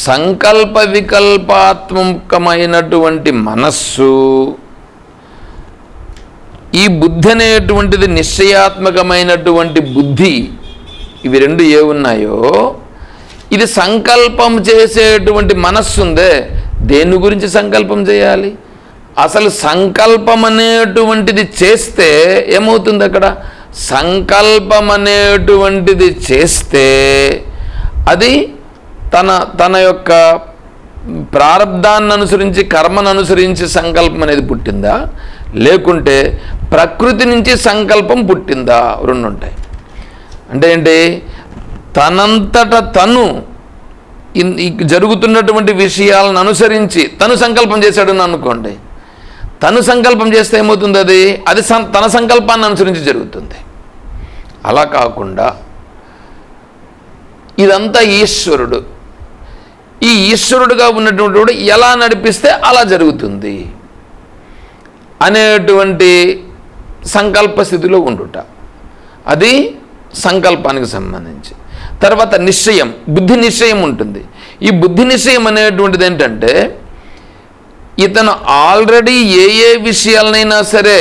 సంకల్ప వికల్పాత్మకమైనటువంటి మనస్సు, ఈ బుద్ధి అనేటువంటిది నిశ్చయాత్మకమైనటువంటి బుద్ధి, ఇవి రెండు ఏ ఉన్నాయో, ఇది సంకల్పం చేసేటువంటి మనస్సు ఉందే, దేని గురించి సంకల్పం చేయాలి? అసలు సంకల్పం అనేటువంటిది చేస్తే ఏమవుతుంది? అక్కడ సంకల్పం అనేటువంటిది చేస్తే అది తన యొక్క ప్రారబ్ధాన్ని అనుసరించి, కర్మను అనుసరించి సంకల్పం అనేది పుట్టిందా, లేకుంటే ప్రకృతి నుంచి సంకల్పం పుట్టిందా? రెండు ఉంటాయి. అంటే ఏంటి? తనంతట తను జరుగుతున్నటువంటి విషయాలను అనుసరించి తను సంకల్పం చేశాడని అనుకోండి. తను సంకల్పం చేస్తే ఏమవుతుంది? అది తన సంకల్పాన్ని అనుసరించి జరుగుతుంది. అలా కాకుండా ఇదంతా ఈశ్వరుడు, ఈ ఈశ్వరుడుగా ఉన్నటువంటి వాడు ఎలా నడిపిస్తే అలా జరుగుతుంది అనేటువంటి సంకల్ప స్థితిలో ఉండుట, అది సంకల్పానికి సంబంధించి. తర్వాత నిశ్చయం, బుద్ధి నిశ్చయం ఉంటుంది. ఈ బుద్ధి నిశ్చయం అనేటువంటిది ఏంటంటే, ఇతను ఆల్రెడీ ఏ విషయాలనైనా సరే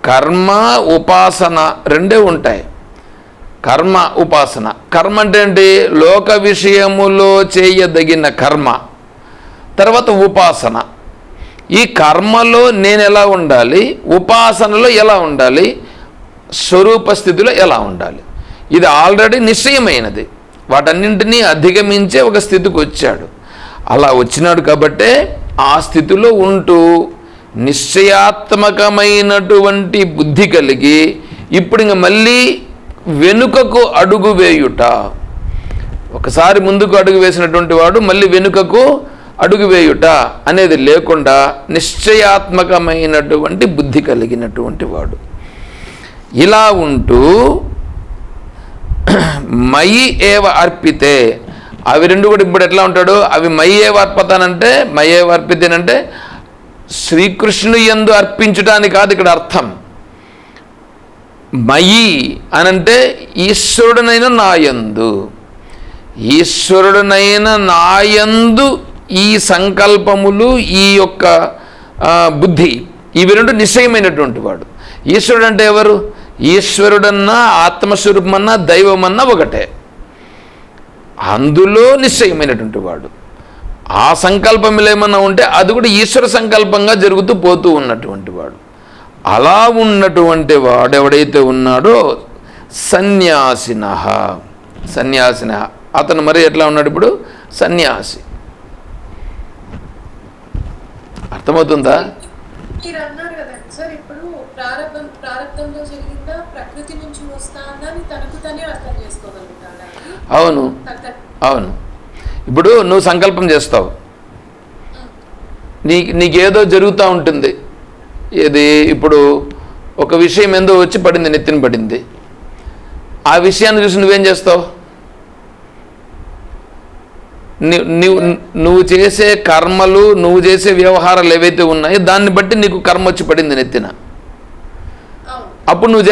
కర్మ ఉపాసన రెండే ఉంటాయి. కర్మ ఉపాసన. కర్మ అంటే ఏంటి? లోక విషయములో చేయదగిన కర్మ. తర్వాత ఉపాసన. ఈ కర్మలో నేను ఎలా ఉండాలి, ఉపాసనలో ఎలా ఉండాలి, స్వరూప స్థితిలో ఎలా ఉండాలి, ఇది ఆల్రెడీ నిశ్చయమైనది. వాటన్నింటినీ అధిగమించే ఒక స్థితికి వచ్చాడు. అలా వచ్చినాడు కాబట్టే ఆ స్థితిలో ఉంటూ నిశ్చయాత్మకమైనటువంటి బుద్ధి కలిగి ఇప్పుడు ఇంక మళ్ళీ వెనుకకు అడుగు వేయుట. ఒకసారి ముందుకు అడుగు వేసినటువంటి వాడు మళ్ళీ వెనుకకు అడుగు వేయుట అనేది లేకుండా నిశ్చయాత్మకమైనటువంటి బుద్ధి కలిగినటువంటి వాడు ఇలా ఉంటూ మయి ఏవ అర్పితే, అవి రెండు కూడా ఇప్పుడు ఎట్లా ఉంటాడు? అవి మయి ఏవ అర్పతానంటే, మయి ఏవ అర్పితేనంటే శ్రీకృష్ణుని యందు అర్పించడానికి కాదు ఇక్కడ అర్థం. మయి అనంటే ఈశ్వరుడునైన నాయందు, ఈశ్వరుడునైన నాయందు ఈ సంకల్పములు, ఈ యొక్క బుద్ధి, ఇవి రెండు నిశ్చయమైనటువంటి వాడు. ఈశ్వరుడు అంటే ఎవరు? ఈశ్వరుడన్నా ఆత్మస్వరూపమన్నా దైవమన్నా ఒకటే. అందులో నిశ్చయమైనటువంటి వాడు. ఆ సంకల్పములు ఏమన్నా ఉంటే అది కూడా ఈశ్వర సంకల్పంగా జరుగుతూ పోతూ ఉన్నటువంటి వాడు. అలా ఉన్నటువంటి వాడు ఎవడైతే ఉన్నాడో సన్యాసినః, సన్యాసినః, అతను మరి ఎట్లా ఉన్నాడు ఇప్పుడు? సన్యాసి. అర్థమవుతుందా? అవును అవును. ఇప్పుడు నువ్వు సంకల్పం చేస్తావు, నీకేదో జరుగుతూ ఉంటుంది. ఏది? ఇప్పుడు ఒక విషయం ఏందో వచ్చి పడింది, నెత్తిన పడింది. ఆ విషయాన్ని చూసి నువ్వేం చేస్తావు? నువ్వు చేసే కర్మలు, నువ్వు చేసే వ్యవహారాలు ఏవైతే ఉన్నాయో దాన్ని బట్టి నీకు కర్మ వచ్చి పడింది నెత్తిన. అప్పుడు నువ్వు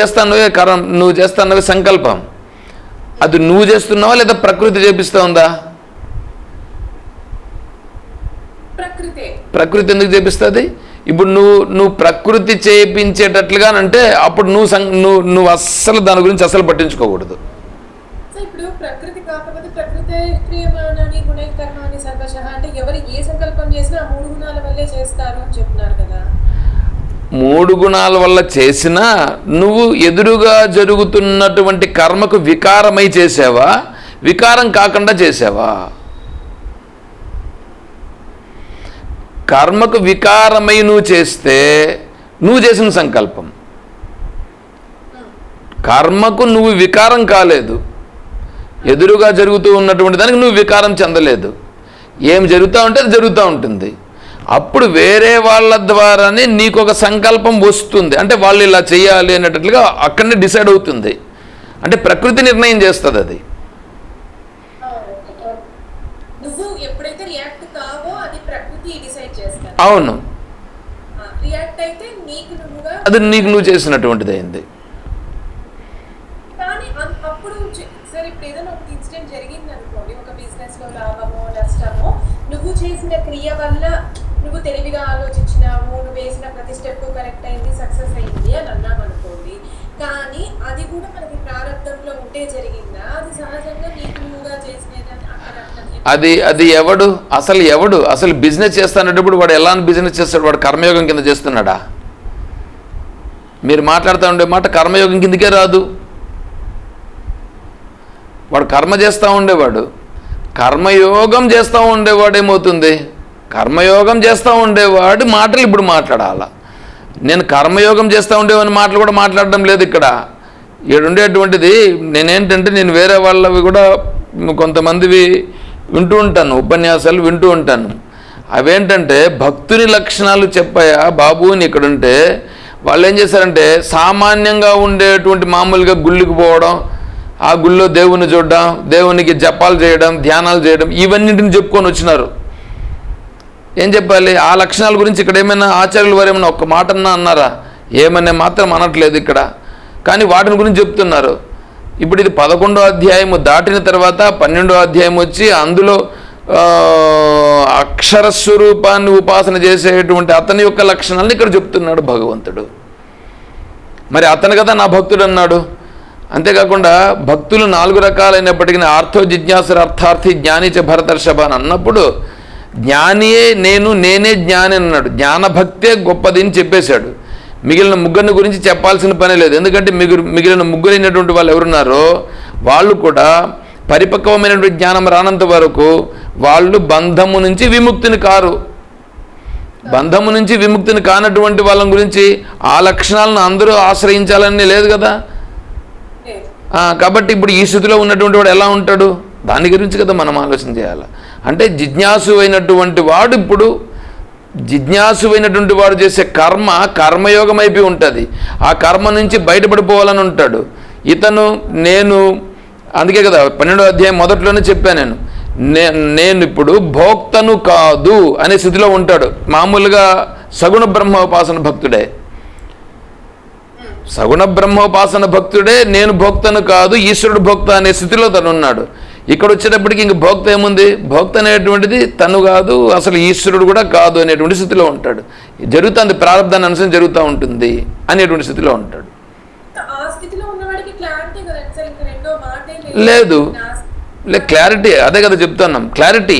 చేస్తానవే సంకల్పం. అది నువ్వు చేస్తున్నావా లేదా ప్రకృతి చేపిస్తా ఉందా? ప్రకృతి ఎందుకు చేపిస్తుంది? ఇప్పుడు నువ్వు ప్రకృతి చేయించేటట్లుగానంటే అప్పుడు నువ్వు అస్సలు దాని గురించి అస్సలు పట్టించుకోకూడదు. మూడు గుణాల వల్ల చేసినా నువ్వు ఎదురుగా జరుగుతున్నటువంటి కర్మకు వికారమై చేసావా, వికారం కాకుండా చేసావా? కర్మకు వికారమై నువ్వు చేస్తే నువ్వు చేసిన సంకల్పం. కర్మకు నువ్వు వికారం కాలేదు, ఎదురుగా జరుగుతూ ఉన్నటువంటి దానికి నువ్వు వికారం చెందలేదు. ఏం జరుగుతూ ఉంటే అది జరుగుతూ ఉంటుంది. అప్పుడు వేరే వాళ్ళ ద్వారానే నీకు ఒక సంకల్పం వస్తుంది. అంటే వాళ్ళు ఇలా చేయాలి అనేటట్లుగా అక్కడనే డిసైడ్ అవుతుంది. అంటే ప్రకృతి నిర్ణయం చేస్తుంది అది. అవును, అది నీకు నువ్వు చేసినటువంటిది అయింది. ఇన్సిడెంట్ జరిగింది అనుకోండి, ఒక బిజినెస్ లో లాభమో నష్టమో, నువ్వు చేసిన క్రియ వల్ల నువ్వు తెలివిగా ఆలోచించినావు, నువ్వు వేసిన ప్రతి స్టెప్ కరెక్ట్ అయింది, సక్సెస్ అయింది అని అన్నాం అనుకోండి. కానీ అది కూడా మనకి ప్రారంభంలో ఉంటే జరిగిందా, అది సహజంగా నీకు నువ్వుగా చేసినదని అక్కడ అది ఎవడు అసలు బిజినెస్ చేస్తానేటప్పుడు వాడు ఎలా బిజినెస్ చేస్తాడు? వాడు కర్మయోగం కింద చేస్తున్నాడా? మీరు మాట్లాడుతూ ఉండే మాట కర్మయోగం కిందకే రాదు. వాడు కర్మ చేస్తూ ఉండేవాడు, కర్మయోగం చేస్తూ ఉండేవాడు ఏమవుతుంది? కర్మయోగం చేస్తూ ఉండేవాడు మాటలు ఇప్పుడు మాట్లాడాలా. నేను కర్మయోగం చేస్తూ ఉండేవాని మాటలు కూడా మాట్లాడడం లేదు ఇక్కడ. ఉండేటువంటిది నేనేంటంటే, నేను వేరే వాళ్ళవి కూడా కొంతమందివి వింటూ ఉంటాను, ఉపన్యాసాలు వింటూ ఉంటాను. అవేంటంటే భక్తుని లక్షణాలు చెప్పాయా బాబు అని ఇక్కడుంటే, వాళ్ళు ఏం చేశారంటే సామాన్యంగా ఉండేటువంటి మామూలుగా గుళ్ళకి పోవడం, ఆ గుళ్ళో దేవుని చూడడం, దేవునికి జపాలు చేయడం, ధ్యానాలు చేయడం, ఇవన్నింటిని చెప్పుకొని వచ్చినారు. ఏం చెప్పాలి? ఆ లక్షణాల గురించి ఇక్కడ ఏమైనా ఆచార్యులు వారు ఏమైనా ఒక్క మాట అన్నారా? ఏమనే మాత్రం అనట్లేదు ఇక్కడ. కానీ వాటిని గురించి చెప్తున్నారు. ఇప్పుడు ఇది 11వ అధ్యాయము దాటిన తర్వాత 12వ అధ్యాయం వచ్చి అందులో అక్షర స్వరూపాన్ని ఉపాసన చేసేటువంటి అతని యొక్క లక్షణాలను ఇక్కడ చెప్తున్నాడు భగవంతుడు. మరి అతను కదా నా భక్తుడు అన్నాడు. అంతేకాకుండా భక్తులు 4 రకాలైనప్పటికీ ఆర్థో జిజ్ఞాసుర అర్థార్థి జ్ఞాని చ భరతర్షభ అని అన్నప్పుడు, జ్ఞానియే నేనే జ్ఞాని అన్నాడు. జ్ఞానభక్తే గొప్పది అని చెప్పేశాడు. మిగిలిన ముగ్గురిని గురించి చెప్పాల్సిన పని లేదు. ఎందుకంటే మిగిలిన ముగ్గురైనటువంటి వాళ్ళు ఎవరున్నారో వాళ్ళు కూడా పరిపక్వమైనటువంటి జ్ఞానం రానంత వరకు వాళ్ళు బంధము నుంచి విముక్తిని కారు. బంధము నుంచి విముక్తిని కానటువంటి వాళ్ళ గురించి ఆ లక్షణాలను అందరూ ఆశ్రయించాలని లేదు కదా. కాబట్టి ఇప్పుడు ఈ స్థితిలో ఉన్నటువంటి వాడు ఎలా ఉంటాడు? దాని గురించి కదా మనం ఆలోచన చేయాలి. అంటే జిజ్ఞాసు అయినటువంటి వాడు ఇప్పుడు జిజ్ఞాసువైనటువంటి వాడు చేసే కర్మయోగం అయిపోయి ఉంటుంది. ఆ కర్మ నుంచి బయటపడిపోవాలని ఉంటాడు ఇతను. అందుకే కదా 12వ అధ్యాయం మొదట్లోనే చెప్పాను, నేను ఇప్పుడు భోక్తను కాదు అనే స్థితిలో ఉంటాడు. మామూలుగా సగుణ బ్రహ్మోపాసన భక్తుడే, సగుణ బ్రహ్మోపాసన భక్తుడే నేను భోక్తను కాదు, ఈశ్వరుడు భోక్త అనే స్థితిలో తను ఉన్నాడు. ఇక్కడ వచ్చేటప్పటికి ఇంక భోక్త ఏముంది? భోక్త అనేటువంటిది తను కాదు, అసలు ఈశ్వరుడు కూడా కాదు అనేటువంటి స్థితిలో ఉంటాడు. జరుగుతుంది, ప్రారంభాన్ని అనుసరించి జరుగుతూ ఉంటుంది అనేటువంటి స్థితిలో ఉంటాడు. లేదు క్లారిటీ, అదే కదా చెప్తున్నాం, క్లారిటీ.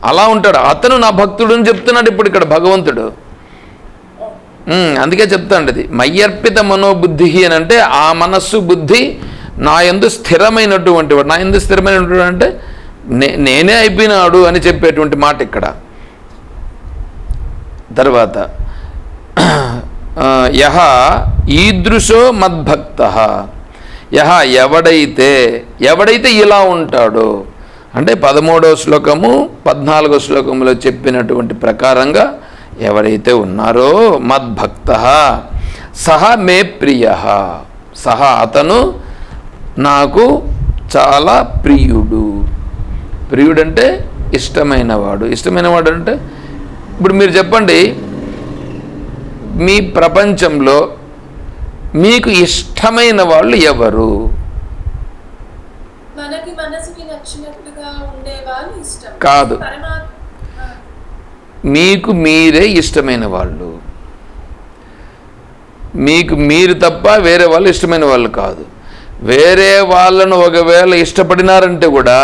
అలా ఉంటాడు. అతను నా భక్తుడు అని చెప్తున్నాడు ఇప్పుడు ఇక్కడ భగవంతుడు. అందుకే చెప్తాండి, అది మయ్యర్పిత మనోబుద్ధి అని అంటే ఆ మనస్సు బుద్ధి నా యందు స్థిరమైనటువంటి వాడు. నా యందు స్థిరమైనటువంటి అంటే నేనే అయిపోయినాడు అని చెప్పేటువంటి మాట ఇక్కడ. తర్వాత యహ ఈదృశో మద్భక్త, యహ ఎవడైతే ఇలా ఉంటాడో అంటే 13వ శ్లోకము 14వ శ్లోకములో చెప్పినటువంటి ప్రకారంగా ఎవరైతే ఉన్నారో మద్భక్త సహ మే ప్రియ, సహ అతను నాకు చాలా ప్రియుడు. ప్రియుడంటే ఇష్టమైనవాడు. ఇష్టమైనవాడు అంటే ఇప్పుడు మీరు చెప్పండి, మీ ప్రపంచంలో మీకు ఇష్టమైన వాళ్ళు ఎవరు? మనకి మనసుకి నచ్చినట్టుగా ఉండేవాళ్ళు ఇష్టం కాదు, మీకు మీరే ఇష్టమైన వాళ్ళు. మీకు మీరు తప్ప వేరే వాళ్ళు ఇష్టమైన వాళ్ళు కాదు. వేరే వాళ్ళను ఒకవేళ ఇష్టపడినారంటే కూడా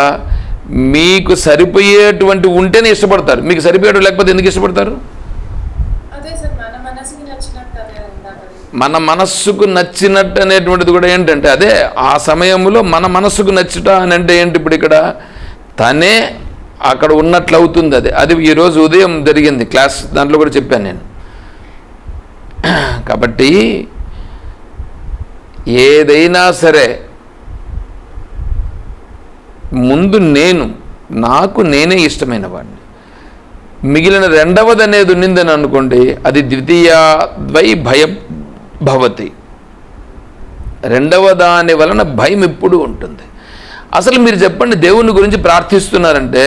మీకు సరిపోయేటువంటి ఉంటేనే ఇష్టపడతారు. మీకు సరిపోయేటు లేకపోతే ఎందుకు ఇష్టపడతారు? మన మనస్సుకు నచ్చినట్టు అనేటువంటిది కూడా ఏంటంటే అదే ఆ సమయంలో మన మనస్సుకు నచ్చుట అని అంటే ఏంటి? ఇప్పుడు ఇక్కడ తనే అక్కడ ఉన్నట్లు అవుతుంది. అది ఈరోజు ఉదయం జరిగింది క్లాస్, దాంట్లో కూడా చెప్పాను నేను. కాబట్టి ఏదైనా సరే ముందు నాకు నేనే ఇష్టమైన వాడిని. మిగిలిన రెండవది అనేది ఉన్నిందని అనుకోండి, అది ద్వితీయాద్వై భయం భవతి. రెండవ దాని వలన భయం ఎప్పుడూ ఉంటుంది. అసలు మీరు చెప్పండి, దేవుని గురించి ప్రార్థిస్తున్నారంటే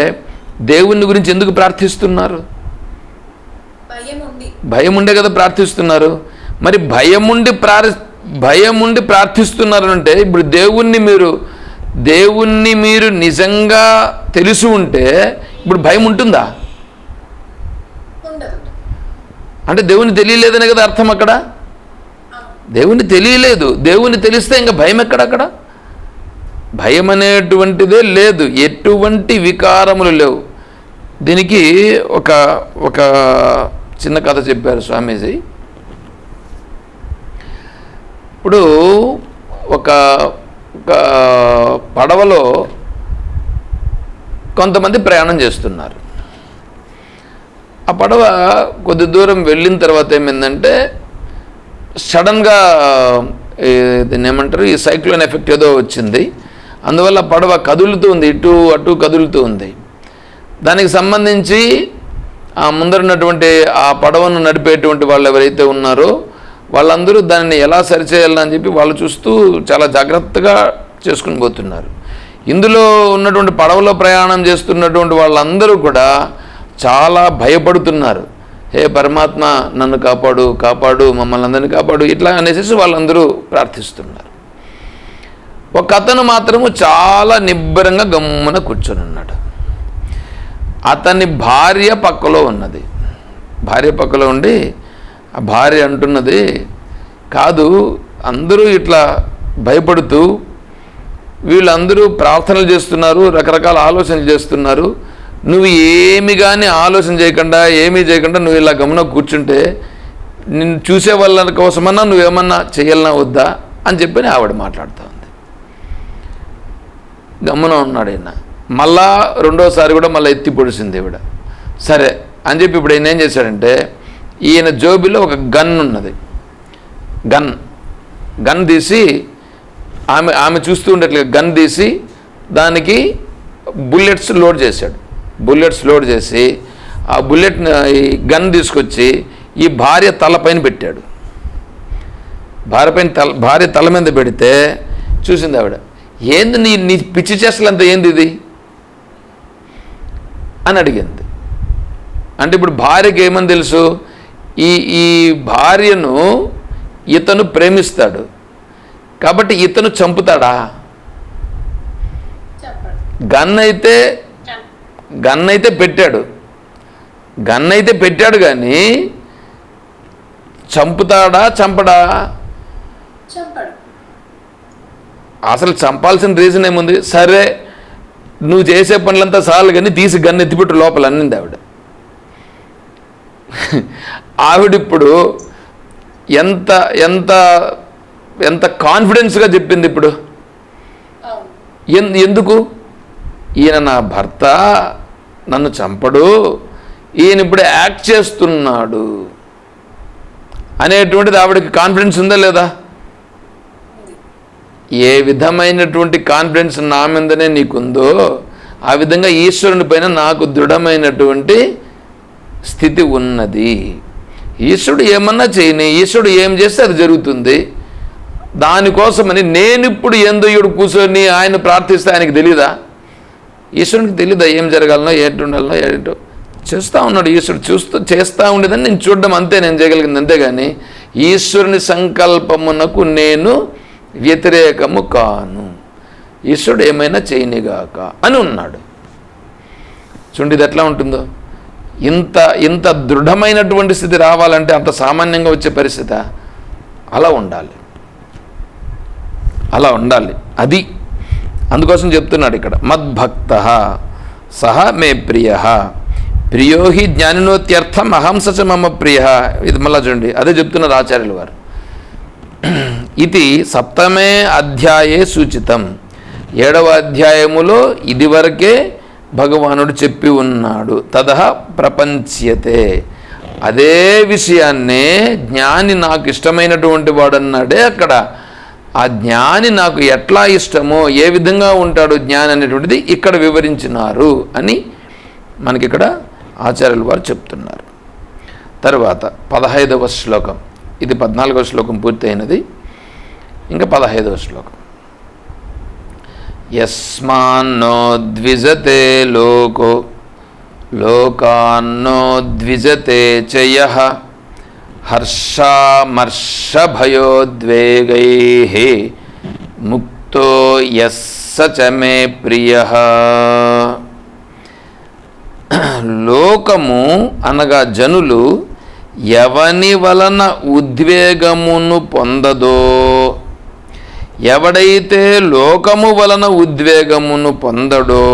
దేవుని గురించి ఎందుకు ప్రార్థిస్తున్నారు? భయం ఉండే కదా ప్రార్థిస్తున్నారు. మరి భయం ఉండి ప్రార్థిస్తున్నారంటే ఇప్పుడు దేవుణ్ణి మీరు దేవుణ్ణి మీరు నిజంగా తెలిసి ఉంటే ఇప్పుడు భయం ఉంటుందా? ఉండదు. అంటే దేవుని తెలియలేదనే కదా అర్థం అక్కడ. దేవుని తెలియలేదు, దేవుని తెలిస్తే ఇంకా భయం ఎక్కడక్కడ? భయం అనేటువంటిదే లేదు, ఎటువంటి వికారములు లేవు. దీనికి ఒక చిన్న కథ చెప్పారు స్వామీజీ. ఇప్పుడు ఒక పడవలో కొంతమంది ప్రయాణం చేస్తున్నారు. ఆ పడవ కొద్ది దూరం వెళ్ళిన తర్వాత ఏమైందంటే సడన్గా దీన్ని ఏమంటారు, ఈ సైక్లోన్ ఎఫెక్ట్ ఏదో వచ్చింది. అందువల్ల పడవ కదులుతూ ఉంది, ఇటు అటు కదులుతూ ఉంది. దానికి సంబంధించి ఆ ముందరున్నటువంటి ఆ పడవను నడిపేటువంటి వాళ్ళు ఎవరైతే ఉన్నారో వాళ్ళందరూ దానిని ఎలా సరిచేయాలని చెప్పి వాళ్ళు చూస్తూ చాలా జాగ్రత్తగా చేసుకుని పోతున్నారు. ఇందులో ఉన్నటువంటి పడవలో ప్రయాణం చేస్తున్నటువంటి వాళ్ళందరూ కూడా చాలా భయపడుతున్నారు. హే పరమాత్మ, నన్ను కాపాడు, కాపాడు, మమ్మల్ని అందరినీ కాపాడు, ఇట్లా అనేసి వాళ్ళందరూ ప్రార్థిస్తున్నారు. ఒక అతను మాత్రము చాలా నిబ్బరంగా గమ్మున కూర్చొని ఉన్నాడు. అతని భార్య పక్కలో ఉన్నది. భార్య పక్కలో ఉండి ఆ భార్య అంటున్నది, కాదు, అందరూ ఇట్లా భయపడుతూ వీళ్ళందరూ ప్రార్థనలు చేస్తున్నారు, రకరకాల ఆలోచనలు చేస్తున్నారు, నువ్వు ఏమి కానీ ఆలోచన చేయకుండా ఏమీ చేయకుండా నువ్వు ఇలా గమనం కూర్చుంటే నిన్ను చూసే వాళ్ళ కోసమన్నా నువ్వేమన్నా చేయాలన్నా వద్దా అని చెప్పి ఆవిడ మాట్లాడుతూ ఉంది. గమనం ఉన్నాడు ఈయన. మళ్ళా రెండోసారి కూడా మళ్ళీ ఎత్తి పొడిసింది ఈవిడ. సరే అని చెప్పి ఇప్పుడు ఈయన ఏం చేశాడంటే, ఈయన జోబిలో ఒక గన్ ఉన్నది. గన్ తీసి ఆమె చూస్తూ ఉండేట్లుగా గన్ తీసి దానికి బుల్లెట్స్ లోడ్ చేశాడు. బుల్లెట్స్ లోడ్ చేసి ఆ ఈ గన్ తీసుకొచ్చి ఈ భార్య తలపైన పెట్టాడు. భార్య తల మీద పెడితే చూసింది ఆవిడ, ఏంది నీ పిచ్చి చేష్టలంతా ఏంది ఇది అని అడిగింది. అంటే ఇప్పుడు భార్యకి ఏమని తెలుసు, ఈ భార్యను ఇతను ప్రేమిస్తాడు కాబట్టి ఇతను చంపుతాడా? గన్ అయితే పెట్టాడు కానీ చంపుతాడా? చంపడా? అసలు చంపాల్సిన రీజన్ ఏముంది? సరే నువ్వు చేసే పనులంతా చాలు కానీ తీసి గన్ను ఎత్తిపెట్టు లోపల అన్నింది ఆవిడ. ఆవిడిప్పుడు ఎంత ఎంత ఎంత కాన్ఫిడెన్స్గా చెప్పింది ఇప్పుడు. ఎందుకు? ఈయన నా భర్త, నన్ను చంపడు, ఈయన ఇప్పుడు యాక్ట్ చేస్తున్నాడు అనేటువంటిది ఆవిడకి కాన్ఫిడెన్స్ ఉందా లేదా? ఏ విధమైనటువంటి కాన్ఫిడెన్స్ నా మీదనే నీకుందో ఆ విధంగా ఈశ్వరుని పైన నాకు దృఢమైనటువంటి స్థితి ఉన్నది. ఈశ్వరుడు ఏమన్నా చేయని, ఈశ్వరుడు ఏం చేస్తే అది జరుగుతుంది. దానికోసమని నేను ఇప్పుడు ఏందోయుడు కూర్చొని ఆయన ప్రార్థిస్తే ఆయనకి తెలీదా? ఈశ్వరునికి తెలీదా ఏం జరగాలనో ఏంటి ఉండాలనో ఏంటో? చేస్తూ ఉన్నాడు ఈశ్వరుడు, చేస్తూ ఉండేదని నేను చూడడం అంతే నేను చేయగలిగింది. అంతేగాని ఈశ్వరుని సంకల్పమునకు నేను వ్యతిరేకము కాను, ఈశ్వరుడు ఏమైనా చేయనిగాక అని ఉన్నాడు. చూడండి ఇది ఎట్లా ఉంటుందో. ఇంత దృఢమైనటువంటి స్థితి రావాలంటే అంత సామాన్యంగా వచ్చే పరిస్థితి అలా ఉండాలి. అది అందుకోసం చెప్తున్నాడు ఇక్కడ, మద్భక్త సహ మే ప్రియ ప్రియో హి జ్ఞానినోత్యర్థం అహం సచ మమ ప్రియ. ఇది మళ్ళా చూడండి, అదే చెప్తున్నారు ఆచార్యులు వారు. ఇది 7మే అధ్యాయే సూచితం. 7వ అధ్యాయములో ఇదివరకే భగవానుడు చెప్పి ఉన్నాడు. తదహ ప్రపంచ్యతే, అదే విషయాన్నే జ్ఞాని నాకు ఇష్టమైనటువంటి వాడు అన్నాడే అక్కడ. ఆ జ్ఞాని నాకు ఎట్లా ఇష్టమో, ఏ విధంగా ఉంటాడు జ్ఞాని అనేటువంటిది ఇక్కడ వివరించినారు అని మనకిక్కడ ఆచార్యుల వారు చెప్తున్నారు. తర్వాత 15వ శ్లోకం, ఇది 14వ శ్లోకం పూర్తయినది. ఇంకా 15వ శ్లోకం. యస్మాన్నో ద్విజతే లోకో లోకాన్నో ద్విజతే చ యః హర్షామర్షభయోద్వేగైః ముక్తోऽపి యుక్తో యస్స చ మే ప్రియః. లోకము అనగా జనులు ఎవని వలన ఉద్వేగమును పొందదో, ఎవడైతే లోకము వలన ఉద్వేగమును పొందడో,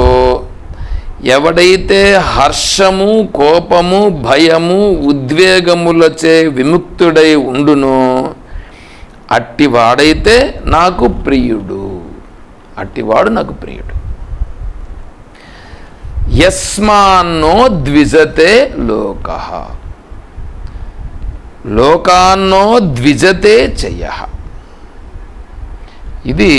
ఎవడైతే హర్షము, కోపము, భయము, ఉద్వేగములచే విముక్తుడై ఉండునో అట్టివాడైతే నాకు ప్రియుడు. అట్టివాడు నాకు ప్రియుడు. యస్మాన్నో ద్విజతే లోకః, లోకాన్నో ద్విజతే చయః. ఇది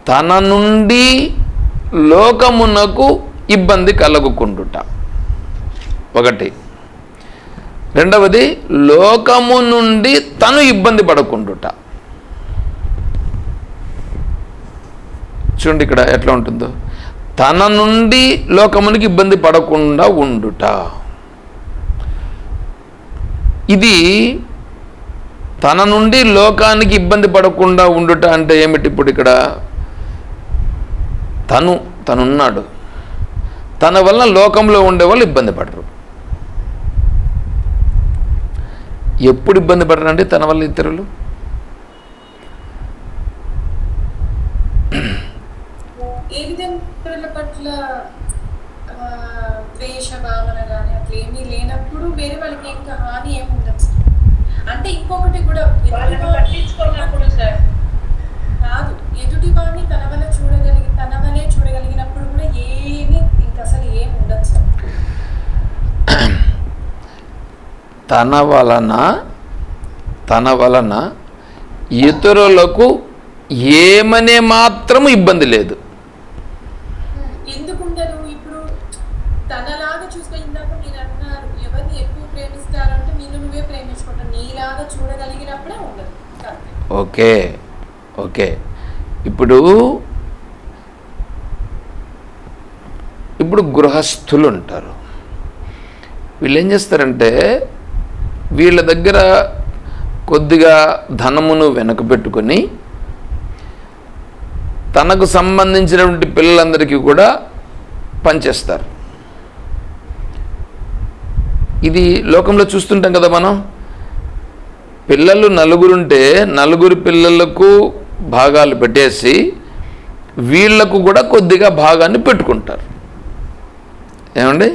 తన నుండి లోకమునకు ఇబ్బంది కలుగుకుండుట ఒకటి. రెండవది లోకము నుండి తను ఇబ్బంది పడకుండుట. చూడండి ఇక్కడ ఎట్లా ఉంటుందో, తన నుండి లోకమునికి ఇబ్బంది పడకుండా ఉండుట. ఇది తన నుండి లోకానికి ఇబ్బంది పడకుండా ఉండుట అంటే ఏమిటి? ఇప్పుడు ఇక్కడ తనున్నాడు, తన వల్ల లోకంలో ఉండేవాళ్ళు ఇబ్బంది పడరు. ఎప్పుడు ఇబ్బంది పడరండి తన వల్ల ఇతరులు? ఏ విధంగా పట్ల ద్వేష భావన కానీ అట్లా ఏమీ లేనప్పుడు వేరే వాళ్ళకి ఇంకా హాని ఏమి ఉండదు. అంటే ఇంకొకటి కూడా పట్టించుకున్నప్పుడు సార్ కాదు, ఎదుటి వాడిని తన వల్ల చూడగలిగినప్పుడు కూడా ఏమి ఇంకా అసలు ఏమి ఉండదు సార్. తన వలన ఇతరులకు ఏమనే మాత్రము ఇబ్బంది లేదు. ఎందుకుండదు? ఇప్పుడు తనలాగా చూస్తే ఇందాక మీరు అన్నారు, ఎవరిని ఎక్కువ ప్రేమిస్తారంటే నిన్ను నువ్వే ప్రేమించుకుంటావు, నీలాగా చూడగలిగినప్పుడే ఉండదు. ఓకే ఇప్పుడు గృహస్థులు ఉంటారు. వీళ్ళు ఏం చేస్తారంటే వీళ్ళ దగ్గర కొద్దిగా ధనమును వెనకబెట్టుకొని తనకు సంబంధించినటువంటి పిల్లలందరికీ కూడా పనిచేస్తారు. ఇది లోకంలో చూస్తుంటాం కదా మనం. పిల్లలు నలుగురుంటే నలుగురు పిల్లలకు భాగాలు పెట్టేసి వీళ్లకు కూడా కొద్దిగా భాగాన్ని పెట్టుకుంటారు. ఏమండి?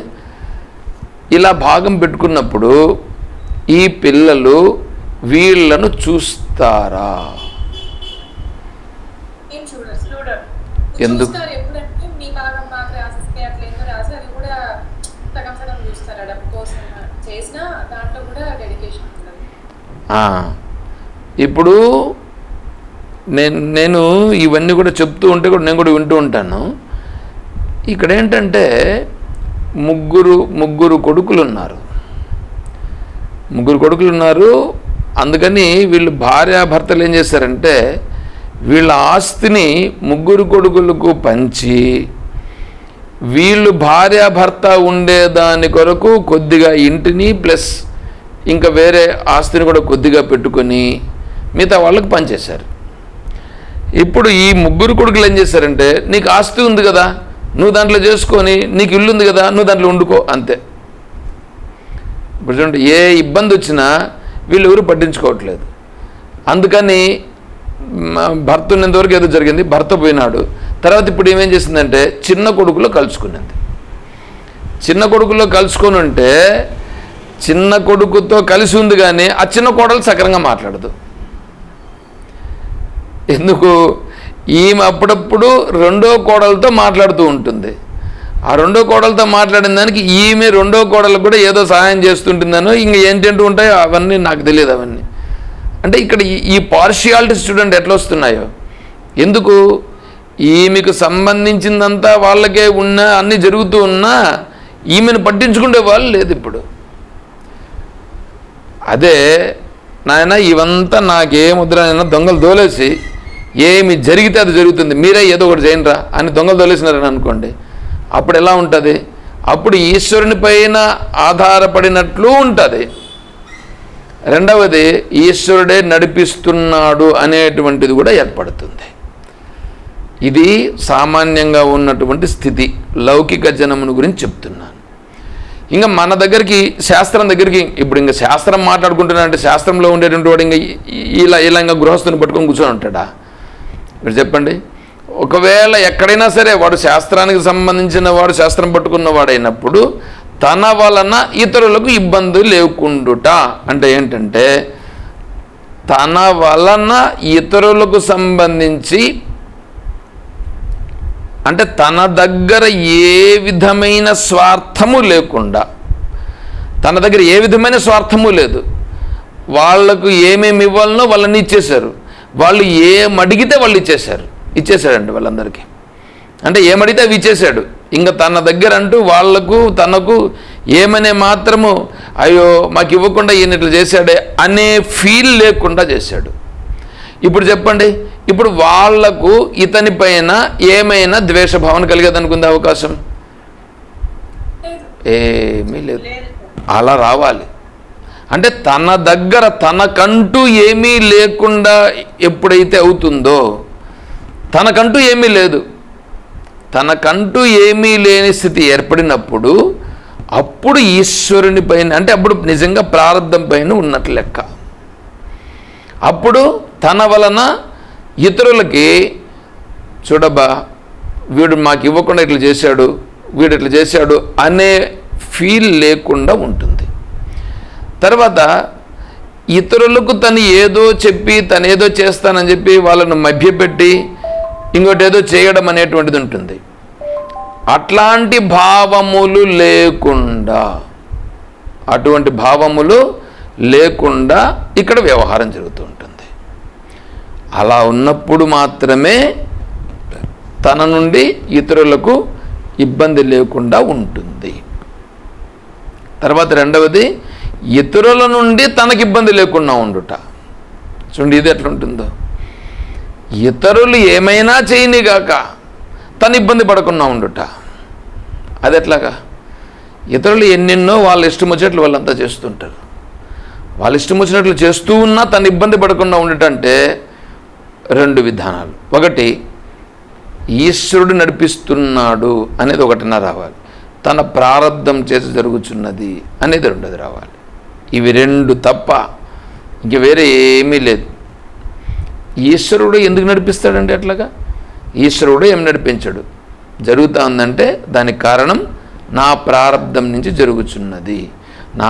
ఇలా భాగం పెట్టుకున్నప్పుడు ఈ పిల్లలు వీళ్లను చూస్తారా? ఎందుకు? ఇప్పుడు నేను ఇవన్నీ కూడా చెప్తూ ఉంటే కూడా నేను కూడా వింటూ ఉంటాను. ఇక్కడ ఏంటంటే ముగ్గురు కొడుకులు ఉన్నారు. అందుకని వీళ్ళు భార్యాభర్తలు ఏం చేశారంటే వీళ్ళ ఆస్తిని ముగ్గురు కొడుకులకు పంచి వీళ్ళు భార్యాభర్త ఉండేదాని కొరకు కొద్దిగా ఇంటిని ప్లస్ ఇంకా వేరే ఆస్తిని కూడా కొద్దిగా పెట్టుకొని మిగతా వాళ్ళకి పనిచేశారు. ఇప్పుడు ఈ ముగ్గురు కొడుకులు ఏం చేశారంటే నీకు ఆస్తి ఉంది కదా, నువ్వు దాంట్లో చేసుకొని, నీకు ఇల్లు ఉంది కదా, నువ్వు దాంట్లో వండుకో, అంతే. ఇప్పుడు చూడండి, ఏ ఇబ్బంది వచ్చినా వీళ్ళు ఎవరు పట్టించుకోవట్లేదు. అందుకని భర్త ఉన్నంతవరకు ఏదో జరిగింది, భర్త పోయినాడు. తర్వాత ఇప్పుడు ఏమేం చేసిందంటే చిన్న కొడుకులో కలుసుకున్నది. చిన్న కొడుకులో కలుసుకొని ఉంటే చిన్న కొడుకుతో కలిసి ఉంది, కానీ ఆ చిన్న కోడలు సక్రంగా మాట్లాడదు. ఎందుకు? ఈమె అప్పుడప్పుడు రెండో కోడలతో మాట్లాడుతూ ఉంటుంది. ఆ రెండో కోడలతో మాట్లాడిన దానికి ఈమె రెండో కోడలకు కూడా ఏదో సహాయం చేస్తుంటుందనో ఇంకా ఏంటంటూ ఉంటాయో అవన్నీ నాకు తెలియదు. అవన్నీ అంటే ఇక్కడ ఈ పార్షియాలిటీ స్టూడెంట్ ఎట్లా వస్తున్నాయో, ఎందుకు? ఈమెకు సంబంధించిందంతా వాళ్ళకే ఉన్నా అన్నీ జరుగుతూ ఉన్నా ఈమెను పట్టించుకునే వాళ్ళు లేదు. ఇప్పుడు అదే నాయన ఇవంతా నాకేముద్ర దొంగలు దోలేసి ఏమి జరిగితే అది జరుగుతుంది, మీరే ఏదో ఒకటి చేయండిరా అని దొంగలు దోలేసినారని అనుకోండి, అప్పుడు ఎలా ఉంటుంది? అప్పుడు ఈశ్వరుని పైన ఆధారపడినట్లు ఉంటుంది. రెండవది ఈశ్వరుడే నడిపిస్తున్నాడు అనేటువంటిది కూడా ఏర్పడుతుంది. ఇది సామాన్యంగా ఉన్నటువంటి స్థితి. లౌకిక జనమును గురించి చెప్తున్నాను. ఇంకా మన దగ్గరికి శాస్త్రం దగ్గరికి, ఇప్పుడు ఇంకా శాస్త్రం మాట్లాడుకుంటున్నా అంటే శాస్త్రంలో ఉండేటువంటి వాడు ఇంకా ఇలా ఇంకా గృహస్థుని పట్టుకొని కూర్చొని ఉంటాడా? మీరు చెప్పండి. ఒకవేళ ఎక్కడైనా సరే వాడు శాస్త్రానికి సంబంధించిన వాడు, శాస్త్రం పట్టుకున్నవాడైనప్పుడు తన వలన ఇతరులకు ఇబ్బంది లేకుండుట అంటే ఏంటంటే, తన వలన ఇతరులకు సంబంధించి అంటే తన దగ్గర ఏ విధమైన స్వార్థము లేకుండా, తన దగ్గర ఏ విధమైన స్వార్థము లేదు, వాళ్లకు ఏమేమి ఇవ్వాలనో వాళ్ళని ఇచ్చేశారు, వాళ్ళు ఏమడిగితే వాళ్ళు ఇచ్చేశాడండి వాళ్ళందరికీ. అంటే ఏమడిగితే అవి ఇచ్చేశాడు. ఇంకా తన దగ్గర అంటూ వాళ్లకు తనకు ఏమనే మాత్రము అయ్యో మాకు ఇవ్వకుండా ఈయన ఇట్లా చేశాడే అనే ఫీల్ లేకుండా చేశాడు. ఇప్పుడు చెప్పండి, ఇప్పుడు వాళ్లకు ఇతని పైన ఏమైనా ద్వేషభావన కలిగేదనుకుంది అవకాశం ఏమీ లేదు. అలా రావాలి. అంటే తన దగ్గర తనకంటూ ఏమీ లేకుండా ఎప్పుడైతే అవుతుందో, తనకంటూ ఏమీ లేదు, తనకంటూ ఏమీ లేని స్థితి ఏర్పడినప్పుడు అప్పుడు ఈశ్వరుని పైన, అంటే అప్పుడు నిజంగా ప్రారంధం పైన ఉన్నట్లు లెక్క. అప్పుడు తన వలన ఇతరులకి చూడబ్బా వీడు మాకు ఇవ్వకుండా ఇట్లా చేశాడు, వీడు ఇట్లా చేశాడు అనే ఫీల్ లేకుండా ఉంటుంది. తర్వాత ఇతరులకు తను ఏదో చెప్పి తనేదో చేస్తానని చెప్పి వాళ్ళను మభ్యపెట్టి ఇంకోటి ఏదో చేయడం అనేటువంటిది ఉంటుంది. అట్లాంటి భావములు లేకుండా, అటువంటి భావములు లేకుండా ఇక్కడ వ్యవహారం జరుగుతూ ఉంటుంది. అలా ఉన్నప్పుడు మాత్రమే తన నుండి ఇతరులకు ఇబ్బంది లేకుండా ఉంటుంది. తర్వాత రెండవది, ఇతరుల నుండి తనకి ఇబ్బంది లేకుండా ఉండుట. చూడండి ఇది ఎట్లా ఉంటుందో. ఇతరులు ఏమైనా చేయనిగాక తను ఇబ్బంది పడకుండా ఉండుట. అది ఎట్లాగా? ఇతరులు ఎన్నెన్నో వాళ్ళ ఇష్టం వచ్చినట్లు వాళ్ళంతా చేస్తుంటారు. వాళ్ళ ఇష్టం వచ్చినట్లు చేస్తూ ఉన్నా తను ఇబ్బంది పడకుండా ఉండటంటే రెండు విధానాలు. ఒకటి, ఈశ్వరుడు నడిపిస్తున్నాడు అనేది ఒకటిన రావాలి, తన ప్రారంధం చేసి జరుగుతున్నది అనేది రెండోది రావాలి. ఇవి రెండు తప్ప ఇంక వేరే ఏమీ లేదు. ఈశ్వరుడు ఎందుకు నడిపిస్తాడంటే అట్లాగా? ఈశ్వరుడు ఏం నడిపించాడు? జరుగుతూ ఉందంటే దానికి కారణం నా ప్రారంధం నుంచి జరుగుతున్నది. నా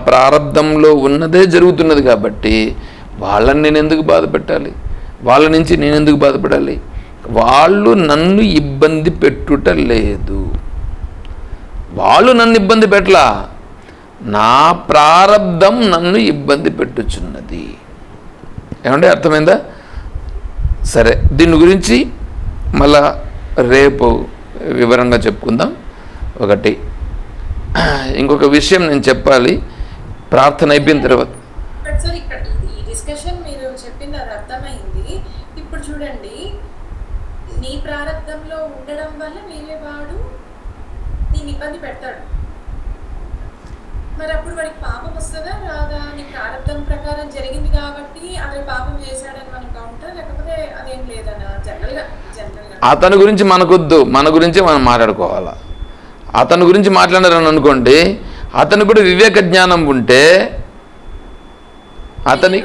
ప్రారంధంలో ఉన్నదే జరుగుతున్నది కాబట్టి వాళ్ళని నేను ఎందుకు బాధ పెట్టాలి? వాళ్ళ నుంచి నేను ఎందుకు బాధపడాలి? వాళ్ళు నన్ను ఇబ్బంది పెట్టుట లేదు, వాళ్ళు నన్ను ఇబ్బంది పెట్టలా, నా ప్రారంధం నన్ను ఇబ్బంది పెట్టుచున్నది. ఏమంటే అర్థమైందా? సరే, దీని గురించి మళ్ళా రేపు వివరంగా చెప్పుకుందాం. ఒకటి, ఇంకొక విషయం నేను చెప్పాలి ప్రార్థన అయిపోయిన తర్వాత. సార్ ఇక్కడ ఈ డిస్కషన్ మీరు చెప్పింది అది అర్థమైంది. ఇప్పుడు చూడండి, నీ ప్రారంధంలో ఉండడం వల్ల వేరే వాడు నేను ఇబ్బంది పెడతాడు, మరి అప్పుడు వాడికి పాపం వస్తుందా రాదా? నీ ప్రారంధం ప్రకారం జరిగింది కాబట్టి అతను పాపం చేశాడని మనం కౌంటర్, లేకపోతే అదేం లేదనా? జనరల్గా అతని గురించి మనకొద్దు, మన గురించే మనం మాట్లాడుకోవాలా. అతని గురించి మాట్లాడారని అనుకోండి, అతను కూడా వివేక జ్ఞానం ఉంటే అతని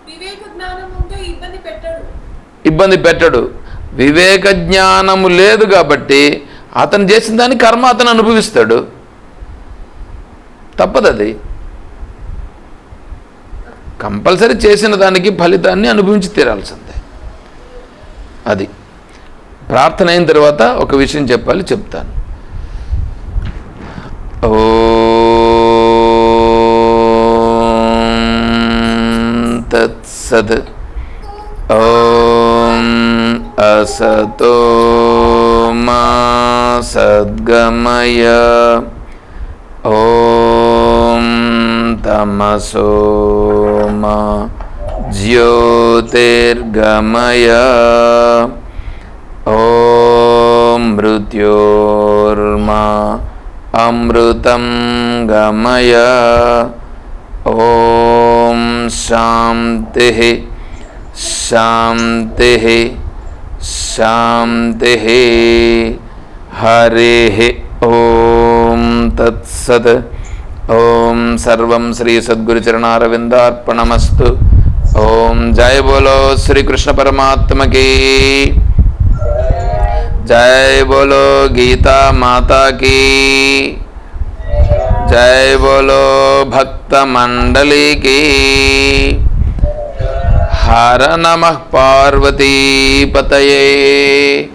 వివేక జ్ఞానం ఉంటే ఇబ్బంది పెట్టడు. వివేక జ్ఞానము లేదు కాబట్టి అతను చేసిన దాని కర్మ అతను అనుభవిస్తాడు, తప్పదు. అది కంపల్సరీ చేసిన దానికి ఫలితాన్ని అనుభవించి తీరాల్సిందే. అది ప్రార్థన అయిన తర్వాత ఒక విషయం చెప్పాలి, చెప్తాను. ఓం తత్సత్. ఓం అసతో మా సద్గమయ. ఓం తమసో మా జ్యోతిర్గమయ. ఓం మృత్యోర్మా అమృతం గమయ. ఓం శాంతి శాంతి శాంతి. హరి ఓం తత్సత్. ఓం సర్వం శ్రీ సద్గురు చరణారవిందార్పణమస్తు. ఓం జయ బోలో శ్రీకృష్ణ పరమాత్మకి, జయ బోలో గీతా మాతా की, జయ బోలో భక్త మండలి की. హర నమః పార్వతీ పతయే.